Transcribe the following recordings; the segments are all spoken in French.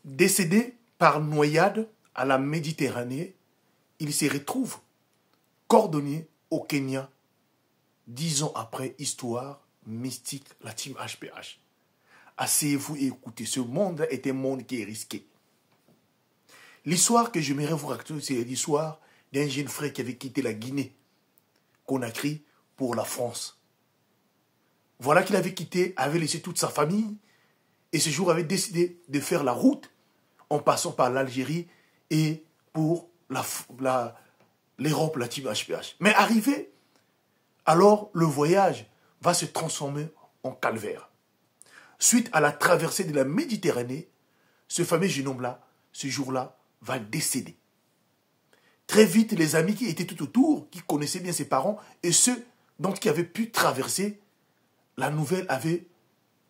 Décédé par noyade à la Méditerranée, il se retrouve cordonnier au Kenya 10 ans après. Histoire mystique, la team HPH. Asseyez-vous et écoutez, ce monde est un monde qui est risqué. L'histoire que j'aimerais vous raconter, c'est l'histoire d'un jeune frère qui avait quitté la Guinée, Conakry, pour la France. Voilà qu'il avait quitté, avait laissé toute sa famille, et ce jour avait décidé de faire la route en passant par l'Algérie et pour l'Europe, la team HPH. Mais arrivé, alors le voyage va se transformer en calvaire. Suite à la traversée de la Méditerranée, ce fameux jeune homme-là, ce jour-là, va décéder. Très vite, les amis qui étaient tout autour, qui connaissaient bien ses parents, et ceux qui avaient pu traverser, la nouvelle avait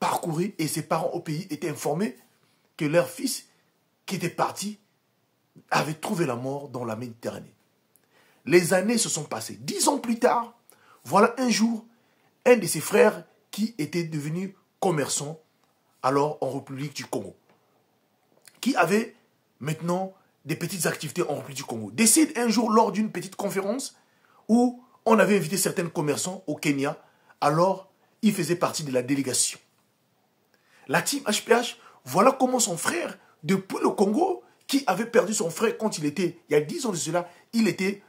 parcouru et ses parents au pays étaient informés que leur fils, qui était parti, avait trouvé la mort dans la Méditerranée. Les années se sont passées. 10 ans plus tard, voilà un jour, un de ses frères qui était devenu commerçant, alors en République du Congo, qui avait maintenant des petites activités en République du Congo, décide un jour lors d'une petite conférence où on avait invité certains commerçants au Kenya, alors il faisait partie de la délégation. La team HPH, voilà comment son frère, depuis le Congo, qui avait perdu son frère quand il y a 10 ans de cela, il était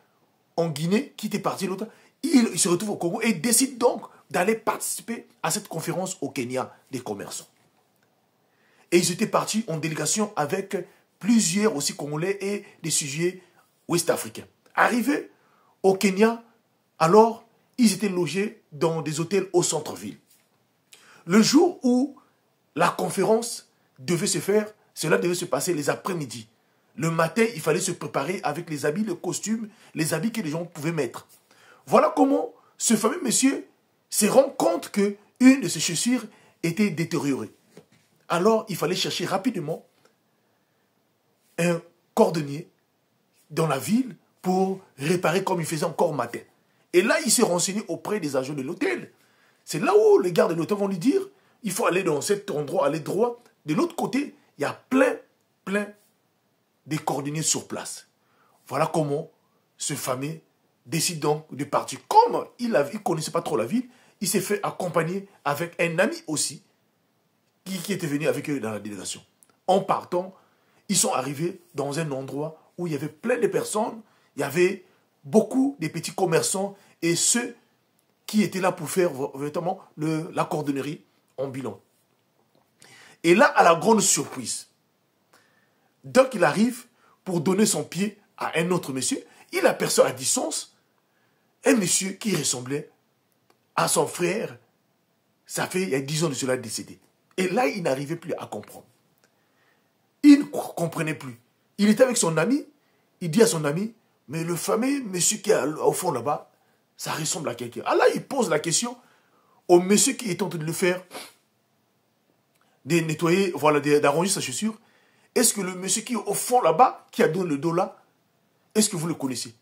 en Guinée, qui était parti l'autre, il se retrouve au Congo et décide donc d'aller participer à cette conférence au Kenya des commerçants. Et ils étaient partis en délégation avec plusieurs aussi Congolais et des sujets ouest-africains. Arrivés au Kenya, alors, ils étaient logés dans des hôtels au centre-ville. Le jour où la conférence devait se faire, cela devait se passer les après-midi. Le matin, il fallait se préparer avec les habits, le costume, les habits que les gens pouvaient mettre. Voilà comment ce fameux monsieur se rend compte qu'une de ses chaussures était détériorée. Alors, il fallait chercher rapidement un cordonnier dans la ville pour réparer comme il faisait encore matin. Et là, il s'est renseigné auprès des agents de l'hôtel. C'est là où les gardes de l'hôtel vont lui dire, il faut aller dans cet endroit, aller droit. De l'autre côté, il y a plein de cordonniers sur place. Voilà comment ce fameux décide donc de partir. Comme il ne connaissait pas trop la ville, il s'est fait accompagner avec un ami aussi, qui était venu avec eux dans la délégation. En partant, ils sont arrivés dans un endroit où il y avait plein de personnes, il y avait beaucoup de petits commerçants et ceux qui étaient là pour faire véritablement la cordonnerie ambulante. Et là, à la grande surprise, donc il arrive pour donner son pied à un autre monsieur, il aperçoit à distance un monsieur qui ressemblait à son frère, ça fait il y a 10 ans de cela décédé. Et là, il n'arrivait plus à comprendre. Il ne comprenait plus. Il était avec son ami, il dit à son ami, mais le fameux monsieur qui est au fond là-bas, ça ressemble à quelqu'un. Ah là, il pose la question au monsieur qui est en train de le faire, de nettoyer, voilà, d'arranger sa chaussure. Est-ce que le monsieur qui est au fond là-bas, qui a donné le dos là, est-ce que vous le connaissez?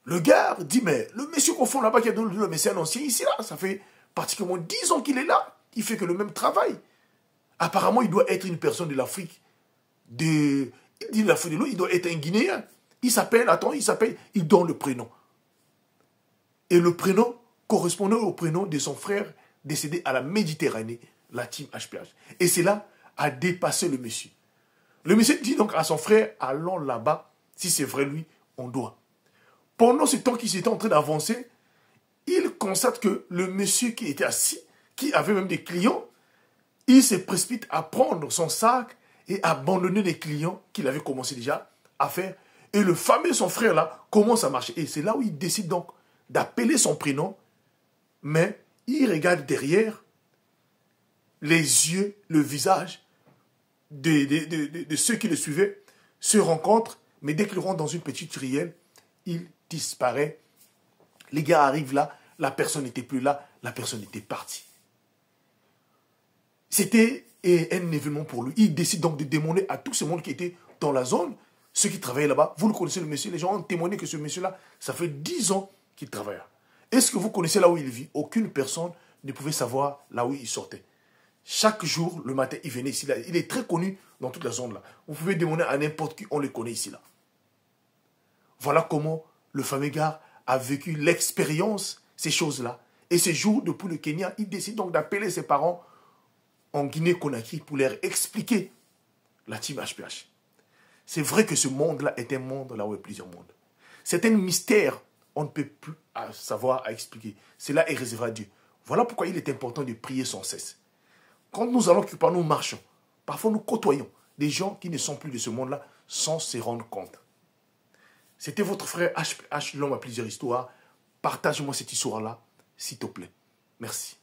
Le gars dit, mais le monsieur au fond là-bas qui a donné le dos, mais c'est un ancien ici là, ça fait pratiquement 10 ans qu'il est là. Il fait que le même travail. Apparemment, il doit être une personne de l'Afrique. Il dit de l'Afrique de l'Ouest, il doit être un Guinéen. Il s'appelle, il donne le prénom. Et le prénom correspondait au prénom de son frère décédé à la Méditerranée, la team HPH. Et cela a dépassé le monsieur. Le monsieur dit donc à son frère, allons là-bas, si c'est vrai lui, on doit. Pendant ce temps qu'il était en train d'avancer, il constate que le monsieur qui était assis, qui avait même des clients, il se précipite à prendre son sac et abandonner les clients qu'il avait commencé déjà à faire. Et le fameux, son frère là, commence à marcher. Et c'est là où il décide donc d'appeler son prénom, mais il regarde derrière les yeux, le visage de ceux qui le suivaient, se rencontrent, mais dès qu'il rentre dans une petite ruelle, il disparaît. Les gars arrivent là, la personne n'était plus là, la personne était partie. C'était un événement pour lui. Il décide donc de demander à tout ce monde qui était dans la zone, ceux qui travaillaient là-bas. Vous le connaissez, le monsieur. Les gens ont témoigné que ce monsieur-là, ça fait 10 ans qu'il travaille. Est-ce que vous connaissez là où il vit? Aucune personne ne pouvait savoir là où il sortait. Chaque jour, le matin, il venait ici. Là. Il est très connu dans toute la zone là. Vous pouvez demander à n'importe qui, on le connaît ici là. Voilà comment le fameux gars a vécu l'expérience, ces choses-là. Et ce jour, depuis le Kenya, il décide donc d'appeler ses parents en Guinée-Conakry pour leur expliquer la team HPH. C'est vrai que ce monde-là est un monde là où il y a plusieurs mondes. C'est un mystère, on ne peut plus savoir, à expliquer. Cela est réservé à Dieu. Voilà pourquoi il est important de prier sans cesse. Quand nous allons quelque part, nous marchons. Parfois, nous côtoyons des gens qui ne sont plus de ce monde-là sans se rendre compte. C'était votre frère HPH, l'homme à plusieurs histoires. Partage-moi cette histoire-là, s'il te plaît. Merci.